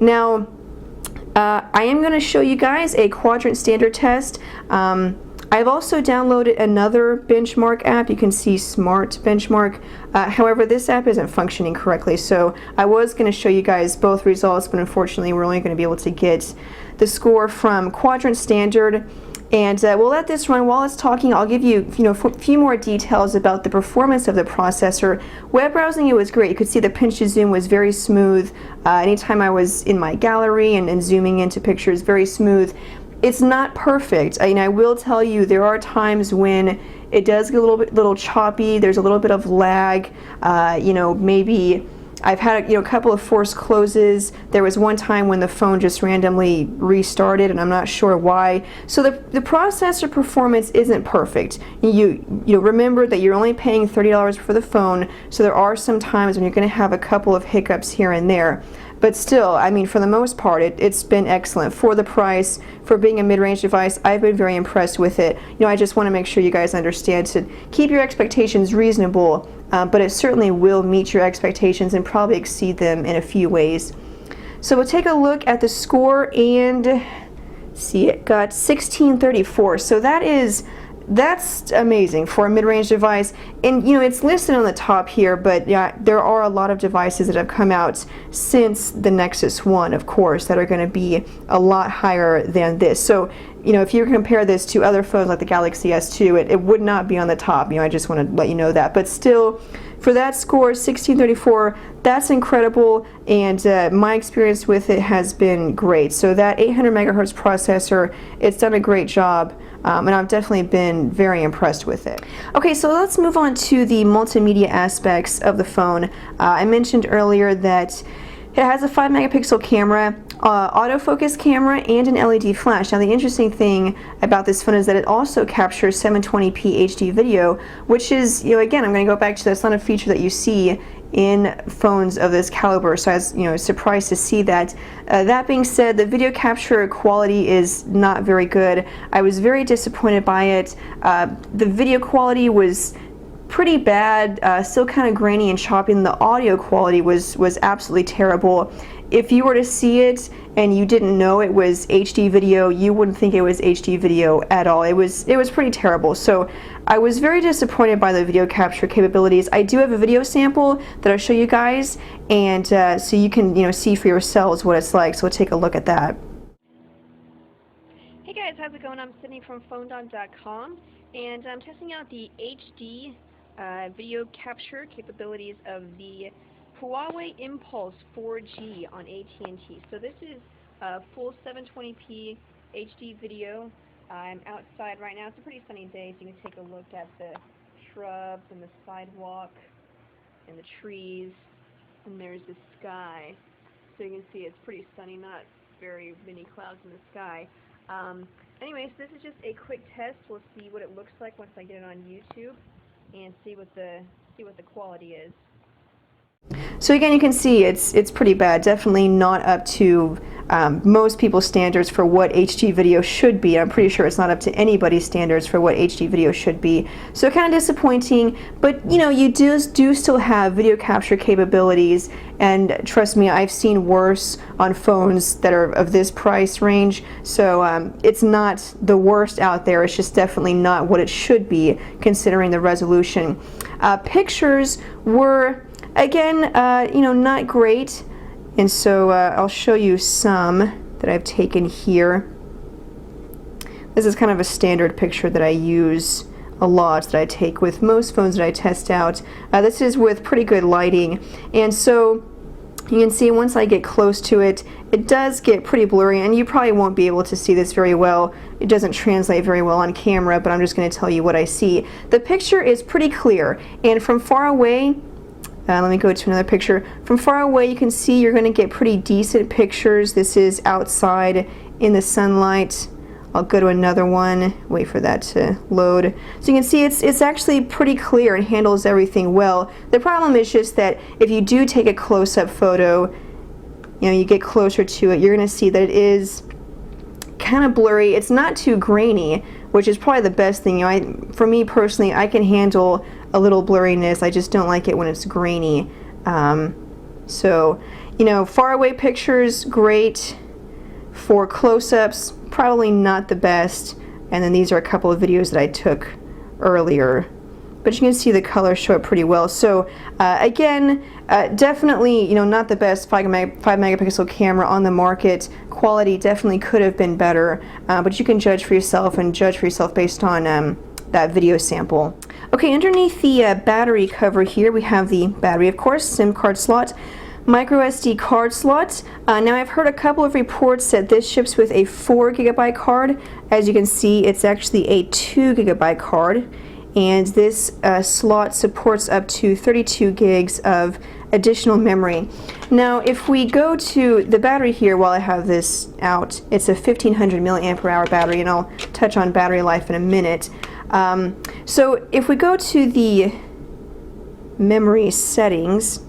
Now, I am going to show you guys a quadrant standard test. I've also downloaded another benchmark app. You can see Smart Benchmark. However, this app isn't functioning correctly, so I was going to show you guys both results, but unfortunately we're only going to be able to get the score from quadrant standard. And we'll let this run. While it's talking, I'll give you, a few more details about the performance of the processor. Web browsing, it was great. You could see the pinch to zoom was very smooth. Anytime I was in my gallery and zooming into pictures, very smooth. It's not perfect. I will tell you, there are times when it does get a little choppy. There's a little bit of lag. Maybe I've had a couple of forced closes. There was one time when the phone just randomly restarted, and I'm not sure why. So the processor performance isn't perfect. You remember that you're only paying $30 for the phone, so there are some times when you're going to have a couple of hiccups here and there. But still, I mean, for the most part, it's been excellent. For the price, for being a mid-range device, I've been very impressed with it. I just want to make sure you guys understand to keep your expectations reasonable, but it certainly will meet your expectations and probably exceed them in a few ways. So we'll take a look at the score, and see, it got 1634. So that's amazing for a mid-range device. And it's listed on the top here, but yeah, there are a lot of devices that have come out since the Nexus 1, of course, that are going to be a lot higher than this. So if you compare this to other phones like the Galaxy S2, it would not be on the top. I just want to let you know that. But still, for that score, 1634, that's incredible, and my experience with it has been great. So that 800 megahertz processor, it's done a great job. And I've definitely been very impressed with it. Okay, so let's move on to the multimedia aspects of the phone. I mentioned earlier that it has a 5 megapixel camera, autofocus camera, and an LED flash. Now the interesting thing about this phone is that it also captures 720p HD video, which is, again, I'm going to go back to that's not a feature that you see in phones of this caliber, so I was surprised to see that. That being said, the video capture quality is not very good. I was very disappointed by it. The video quality was pretty bad, still kind of grainy and choppy, and the audio quality was absolutely terrible. If you were to see it and you didn't know it was HD video, you wouldn't think it was HD video at all. It was pretty terrible. So I was very disappointed by the video capture capabilities. I do have a video sample that I'll show you guys, and so you can see for yourselves what it's like. So we'll take a look at that. Hey guys, how's it going? I'm Sydney from PhoneDog.com, and I'm testing out the HD video capture capabilities of the Huawei Impulse 4G on AT&T. So this is full 720p HD video. I'm outside right now. It's a pretty sunny day, so you can take a look at the shrubs and the sidewalk and the trees, and there's the sky. So you can see it's pretty sunny, not very many clouds in the sky. Anyways, this is just a quick test. We'll see what it looks like once I get it on YouTube and see what the quality is. So again, you can see it's pretty bad. Definitely not up to most people's standards for what HD video should be. I'm pretty sure it's not up to anybody's standards for what HD video should be. So kind of disappointing, but you do still have video capture capabilities, and trust me, I've seen worse on phones that are of this price range. So it's not the worst out there. It's just definitely not what it should be considering the resolution. Pictures were, again, not great, and so I'll show you some that I've taken here. This is kind of a standard picture that I use a lot, that I take with most phones that I test out. This is with pretty good lighting, and so you can see once I get close to it, it does get pretty blurry, and you probably won't be able to see this very well. It doesn't translate very well on camera, but I'm just going to tell you what I see. The picture is pretty clear, and from far away, let me go to another picture. From far away, you can see you're going to get pretty decent pictures. This is outside in the sunlight. I'll go to another one, wait for that to load. So you can see it's actually pretty clear and handles everything well. The problem is just that if you do take a close-up photo, you get closer to it, you're going to see that it is kind of blurry. It's not too grainy, which is probably the best thing. For me personally, I can handle a little blurriness. I just don't like it when it's grainy. So, you know, far away pictures, great. For close-ups, probably not the best. And then these are a couple of videos that I took earlier. But you can see the colors show it pretty well. So again, definitely, you know, not the best 5 megapixel camera on the market. Quality definitely could have been better, but you can judge for yourself and judge for yourself based on that video sample. Okay, underneath the battery cover here, we have the battery, of course, SIM card slot, micro SD card slot. Now I've heard a couple of reports that this ships with a 4 GB card. As you can see, it's actually a 2 GB card. And this slot supports up to 32 gigs of additional memory. Now if we go to the battery here, while I have this out, it's a 1500 milliamp hour battery, and I'll touch on battery life in a minute. So if we go to the memory settings,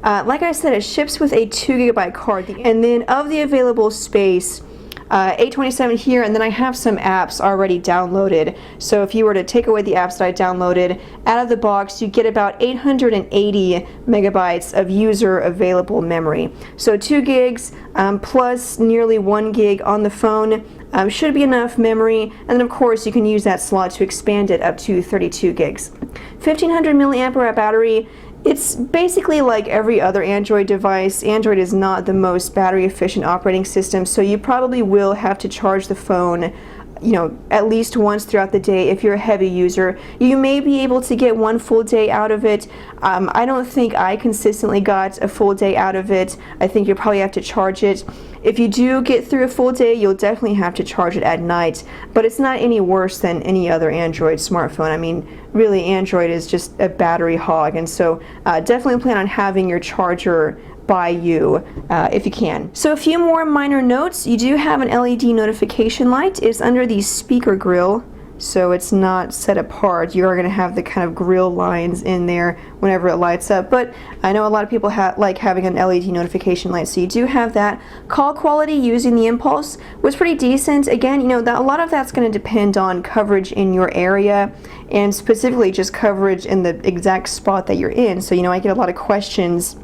like I said, it ships with a 2 GB card, and then of the available space, 827 here, and then I have some apps already downloaded. So if you were to take away the apps that I downloaded out of the box, you get about 880 megabytes of user available memory. So 2 gigs plus nearly 1 gig on the phone should be enough memory, and then of course you can use that slot to expand it up to 32 gigs. 1500 milliamp hour battery. It's basically like every other Android device. Android is not the most battery efficient operating system, so you probably will have to charge the phone, you know, at least once throughout the day if you're a heavy user. You may be able to get 1 full day out of it. I don't think I consistently got a full day out of it. I think you'll probably have to charge it. If you do get through a full day, you'll definitely have to charge it at night, but it's not any worse than any other Android smartphone. I mean, really, Android is just a battery hog, and so definitely plan on having your charger by you if you can. So a few more minor notes. You do have an LED notification light. It's under the speaker grill, so it's not set apart. You are going to have the kind of grill lines in there whenever it lights up, but I know a lot of people like having an LED notification light, so you do have that. Call quality using the Impulse was pretty decent. Again, you know, a lot of that's going to depend on coverage in your area, and specifically just coverage in the exact spot that you're in. So, you know, I get a lot of questions.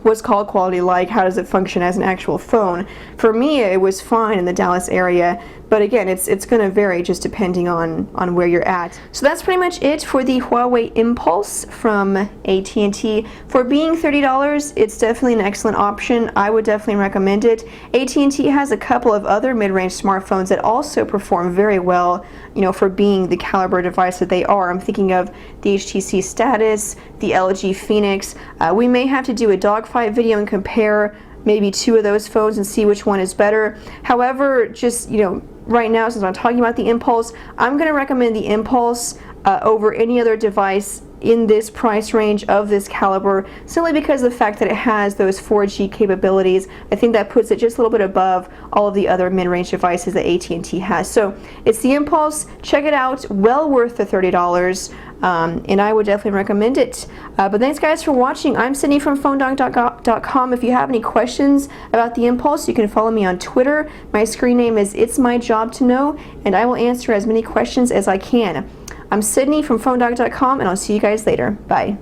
What's call quality like? How does it function as an actual phone? For me, it was fine in the Dallas area, but again, it's going to vary just depending on where you're at. So that's pretty much it for the Huawei Impulse from AT&T. For being $30, it's definitely an excellent option. I would definitely recommend it. AT&T has a couple of other mid-range smartphones that also perform very well, you know, for being the caliber device that they are. I'm thinking of the HTC Status, the LG Phoenix. We may have to do a dogfight video and compare maybe 2 of those phones and see which one is better. However, just, you know, right now, since I'm talking about the Impulse, I'm going to recommend the Impulse over any other device in this price range of this caliber, simply because of the fact that it has those 4G capabilities. I think that puts it just a little bit above all of the other mid-range devices that AT&T has. So it's the Impulse. Check it out. Well worth the $30. And I would definitely recommend it. But thanks guys for watching. I'm Sydney from PhoneDoc.com. If you have any questions about the Impulse, you can follow me on Twitter. My screen name is It's My Job to Know, and I will answer as many questions as I can. I'm Sydney from PhoneDoc.com, and I'll see you guys later. Bye.